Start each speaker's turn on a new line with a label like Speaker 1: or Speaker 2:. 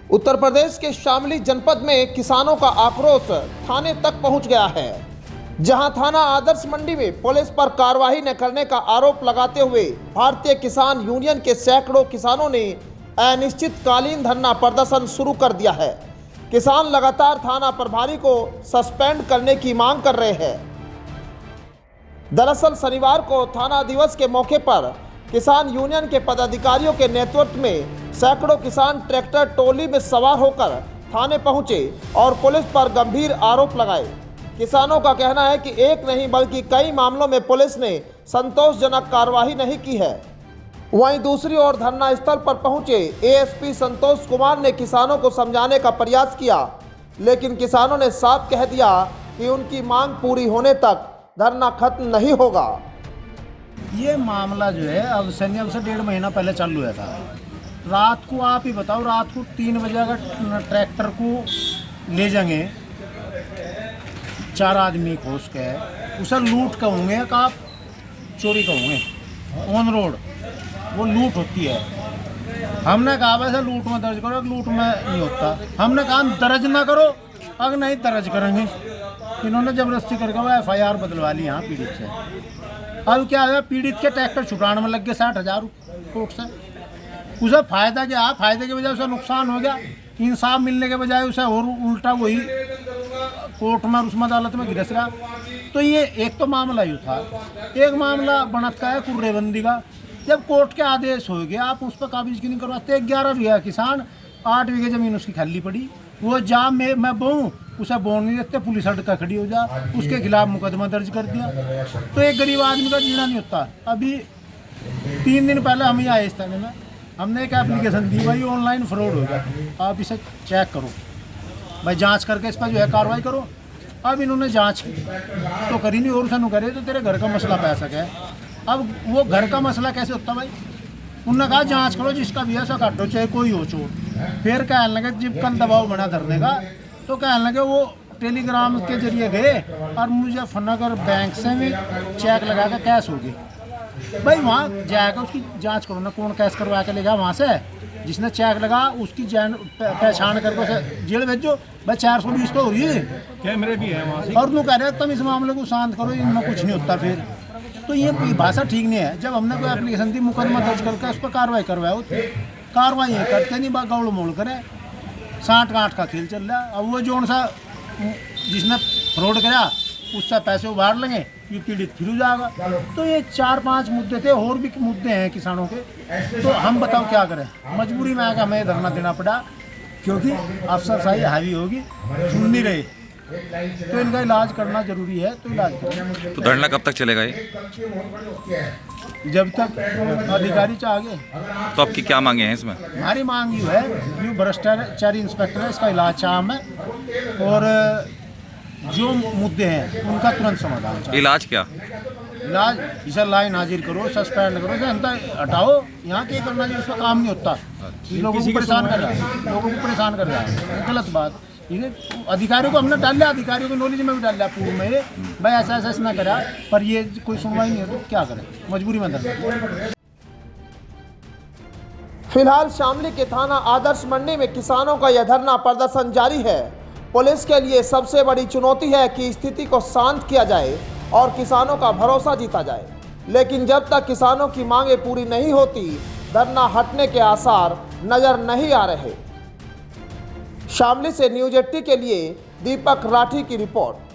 Speaker 1: उत्तर प्रदेश के शामली जनपद में किसानों का आक्रोश थाने तक पहुंच गया है, जहां थाना आदर्श मंडी में पुलिस पर कार्रवाई न करने का आरोप लगाते हुए भारतीय किसान यूनियन के सैकड़ों किसानों ने अनिश्चितकालीन धरना प्रदर्शन शुरू कर दिया है। किसान लगातार थाना प्रभारी को सस्पेंड करने की मांग कर रहे हैं। दरअसल शनिवार को थाना दिवस के मौके पर किसान यूनियन के पदाधिकारियों के नेतृत्व में सैकड़ों किसान ट्रैक्टर ट्रॉली में सवार होकर थाने पहुंचे और पुलिस पर गंभीर आरोप लगाए। किसानों का कहना है कि एक नहीं बल्कि कई मामलों में पुलिस ने संतोषजनक कार्रवाई नहीं की है। वहीं दूसरी ओर धरना स्थल पर पहुंचे एएसपी संतोष कुमार ने किसानों को समझाने का प्रयास किया, लेकिन किसानों ने साफ कह दिया कि उनकी मांग पूरी होने तक धरना खत्म नहीं होगा।
Speaker 2: ये मामला जो है अब से 1.5 महीना पहले चालू हुआ था। रात को आप ही बताओ, रात को 3 बजे अगर ट्रैक्टर को ले जाएंगे 4 आदमी खोस के, उसे लूट कहूँगे का आप चोरी कहूँगे, ऑन रोड वो लूट होती है। हमने कहा वैसे लूट में दर्ज करो, लूट में नहीं होता। हमने कहा दर्ज ना करो, अगर नहीं दर्ज करेंगे। इन्होंने जबरदस्ती करके वो FIR बदलवा ली यहाँ पीड़ित से। अब क्या है, पीड़ित के ट्रैक्टर छुड़ाने में लग गए 60,000 कोर्ट से। उसे फ़ायदा क्या, फ़ायदे की वजह से नुकसान हो गया। इंसाफ मिलने के बजाय उसे और उल्टा वही कोर्ट में उसमें अदालत में घिस रहा। तो ये एक तो मामला ही था। एक मामला बनत का है कुर्रेबंदी का। जब कोर्ट के आदेश हो गए, आप उस पर काबिज क्यों नहीं करवाते? 11 बीघा किसान, 8 बीघे ज़मीन उसकी खाली पड़ी, वो जाम में मैं बोऊँ उसे बोन नहीं देते, पुलिस अड़का खड़ी हो जा, उसके खिलाफ मुकदमा दर्ज कर दिया। तो एक गरीब आदमी का जीना नहीं होता। अभी 3 दिन पहले हम ही आए इस थाने में, हमने एक एप्लीकेशन दी, भाई ऑनलाइन फ्रॉड हो गया, आप इसे चेक करो भाई, जांच करके इस पर जो है कार्रवाई करो। अब इन्होंने जांच की तो करी नहीं, और उसे करे तो तेरे घर का मसला पैसा क्या है। अब वो घर का मसला कैसे होता भाई? उन्होंने कहा जांच करो, जिसका भी ऐसा काटो, चाहे कोई हो चोर। फिर कहने लगे जब कल दबाव बना धरने का, तो कहने लगे वो टेलीग्राम के जरिए गए और मुजफ्फरनगर बैंक से भी चेक लगा कर कैश हो गई। भाई वहाँ जाकर उसकी जांच करो ना, कौन कैश करवा के ले गया वहाँ से, जिसने चेक लगा उसकी पहचान करके उसे जेल भेजो। भाई 420 तो हो रही है, कैमरे भी है वहाँ से। और तू कह रहे तुम इस मामले को शांत करो, इनमें कुछ नहीं होता। फिर तो ये भाषा ठीक नहीं है। जब हमने कोई एप्लीकेशन दी, मुकदमा दर्ज करके उस पर कार्रवाई करवाओ, कार्रवाई करते नहीं, बा गौड़ मोड़ करे, 60-गांठ का खेल चल रहा है। अब वो जो सा जिसने फ्रॉड करा उससे पैसे उभार लेंगे, ये पीड़ित फिर जाएगा। तो ये 4-5 मुद्दे थे, और भी मुद्दे हैं किसानों के। तो हम बताओ क्या करें, मजबूरी में आकर हमें धरना देना पड़ा, क्योंकि अफसरशाही हावी होगी, सुन नहीं रहे। तो इनका इलाज करना जरूरी है, तो इलाज करें।
Speaker 3: तो धरना कब तक चलेगा ये?
Speaker 2: जब तक अधिकारी चाहे।
Speaker 3: तो आपकी क्या मांगे हैं इसमें?
Speaker 2: हमारी मांग ये है, जो भ्रष्टाचारी इंस्पेक्टर है इसका इलाज चाह है, और जो मुद्दे हैं उनका तुरंत समाधान चाहिए।
Speaker 3: इलाज क्या?
Speaker 2: इलाज इसे लाइन हाजिर करो, सस्पेंड करो, जनता हटाओ। यहाँ क्या करना चाहिए, उसका काम नहीं होता। लोगों को परेशान कर रहा है, लोगों को परेशान कर रहा है, गलत बात। ठीक है, अधिकारियों को हमने डाल लिया, अधिकारियों को नॉलेज में भी डाल लिया पूर्व में, भाई ऐसा ऐसा ना करा, पर ये कोई सुनवाई नहीं है, तो क्या करें, मजबूरी में धरना।
Speaker 1: फिलहाल शामली के थाना आदर्श मंडी में किसानों का यह धरना प्रदर्शन जारी है। पुलिस के लिए सबसे बड़ी चुनौती है कि स्थिति को शांत किया जाए और किसानों का भरोसा जीता जाए, लेकिन जब तक किसानों की मांगें पूरी नहीं होती, धरना हटने के आसार नजर नहीं आ रहे। शामली से न्यूज़ 80 के लिए दीपक राठी की रिपोर्ट।